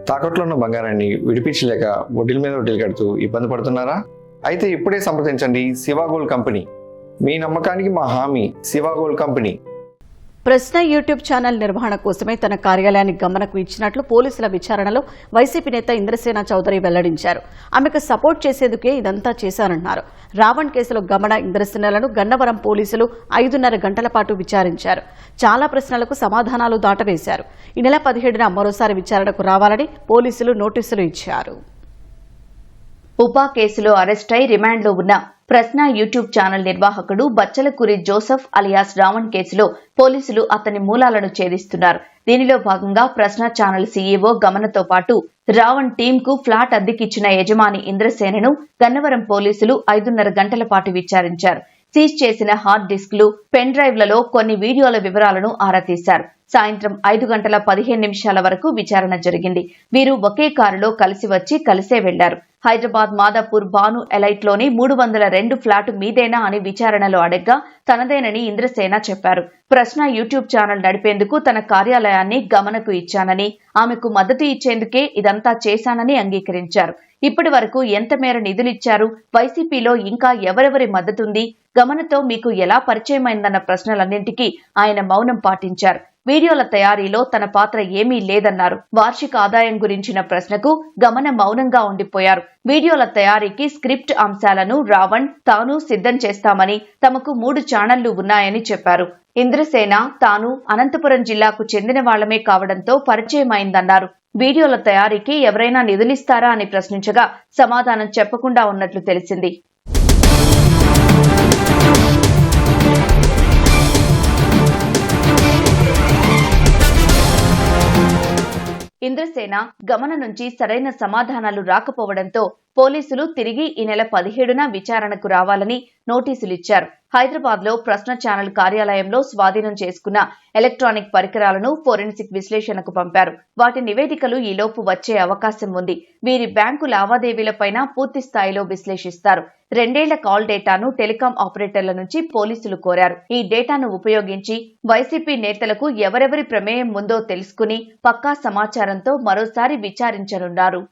తాకట్లో ఉన్న బంగారాన్ని విడిపించలేక వడ్డీల మీద వడ్డీలు కడుతూ ఇబ్బంది పడుతున్నారా? అయితే ఇప్పుడే సంప్రదించండి శివ గోల్డ్ కంపెనీ. మీ నమ్మకానికి మా హామీ శివ గోల్డ్ కంపెనీ. ప్రశ్న యూట్యూబ్ ఛానల్ నిర్వహణ కోసమే తన కార్యాలయాన్ని గమనకు ఇచ్చినట్లు పోలీసుల విచారణలో వైసీపీ నేత ఇంద్రసేన చౌదరి వెల్లడించారు. ఆమెకు సపోర్ట్ చేసేందుకే ఇదంతా చేశారన్నారు. రావణ్ కేసులో గమన, ఇంద్రసేనలను గన్నవరం పోలీసులు 5.5 గంటల పాటు విచారించారు. చాలా ప్రశ్నలకు సమాధానాలు దాటవేశారు. ఈ నెల 17న మరోసారి విచారణకు రావాలని పోలీసులు నోటీసులు ఇచ్చారు. ఉపా కేసులో అరెస్టై రిమాండ్లో ఉన్న ప్రశ్న యూట్యూబ్ ఛానల్ నిర్వాహకుడు బచ్చలకూరి జోసెఫ్ అలియాస్ రావణ్ కేసులో పోలీసులు అతని మూలాలను ఛేదిస్తున్నారు. దీనిలో భాగంగా ప్రశ్న ఛానల్ సీఈఓ గమనతో పాటు రావణ్ టీంకు ఫ్లాట్ అద్దెకిచ్చిన యజమాని ఇంద్రసేనను గన్నవరం పోలీసులు 5.5 గంటల పాటు విచారించారు. సీజ్ చేసిన హార్డ్ డిస్క్లు, పెన్ డ్రైవ్లలో కొన్ని వీడియోల వివరాలను ఆరా తీశారు. సాయంత్రం 5 గంటల 15 నిమిషాల వరకు విచారణ జరిగింది. వీరు ఒకే కారులో కలిసి వచ్చి కలిసే వెళ్లారు. హైదరాబాద్ మాదాపూర్ బాను ఎలైట్లోని 302 ఫ్లాటు మీదేనా అని విచారణలో అడగ్గా తనదేనని ఇంద్రసేన చెప్పారు. ప్రశ్న యూట్యూబ్ ఛానల్ నడిపేందుకు తన కార్యాలయాన్ని గమనకు ఇచ్చానని, ఆమెకు మద్దతు ఇచ్చేందుకే ఇదంతా చేశానని అంగీకరించారు. ఇప్పటి వరకు ఎంత మేర నిధులిచ్చారు, వైసీపీలో ఇంకా ఎవరెవరి మద్దతుంది, గమనతో మీకు ఎలా పరిచయమైందన్న ప్రశ్నలన్నింటికీ ఆయన మౌనం పాటించారు. వీడియోల తయారీలో తన పాత్ర ఏమీ లేదన్నారు. వార్షిక ఆదాయం గురించిన ప్రశ్నకు గమన మౌనంగా ఉండిపోయారు. వీడియోల తయారీకి స్క్రిప్ట్ అంశాలను రావణ్ తాను సిద్ధం చేస్తామని, తమకు 3 ఛానళ్లు ఉన్నాయని చెప్పారు. ఇంద్రసేన తాను అనంతపురం జిల్లాకు చెందిన వాళ్లమే కావడంతో పరిచయమైందన్నారు. వీడియోల తయారీకి ఎవరైనా నిధులిస్తారా అని ప్రశ్నించగా సమాధానం చెప్పకుండా ఉన్నట్లు తెలిసింది. ఇంద్రసేన గమన నుంచి సరైన సమాధానాలు రాకపోవడంతో పోలీసులు తిరిగి ఈ నెల 17న విచారణకు రావాలని నోటీసులిచ్చారు. హైదరాబాద్ లో ప్రశ్న ఛానల్ కార్యాలయంలో స్వాధీనం చేసుకున్న ఎలక్ట్రానిక్ పరికరాలను ఫోరెన్సిక్ విశ్లేషణకు పంపారు. వాటి నివేదికలు ఈలోపు వచ్చే అవకాశం ఉంది. వీరి బ్యాంకు లావాదేవీలపైన పూర్తి స్థాయిలో విశ్లేషిస్తారు. 2 ఏళ్ల కాల్ డేటాను టెలికాం ఆపరేటర్ల నుంచి పోలీసులు కోరారు. ఈ డేటాను ఉపయోగించి వైసీపీ నేతలకు ఎవరెవరి ప్రమేయం ఉందో తెలుసుకుని పక్కా సమాచారంతో మరోసారి విచారించనున్నారు.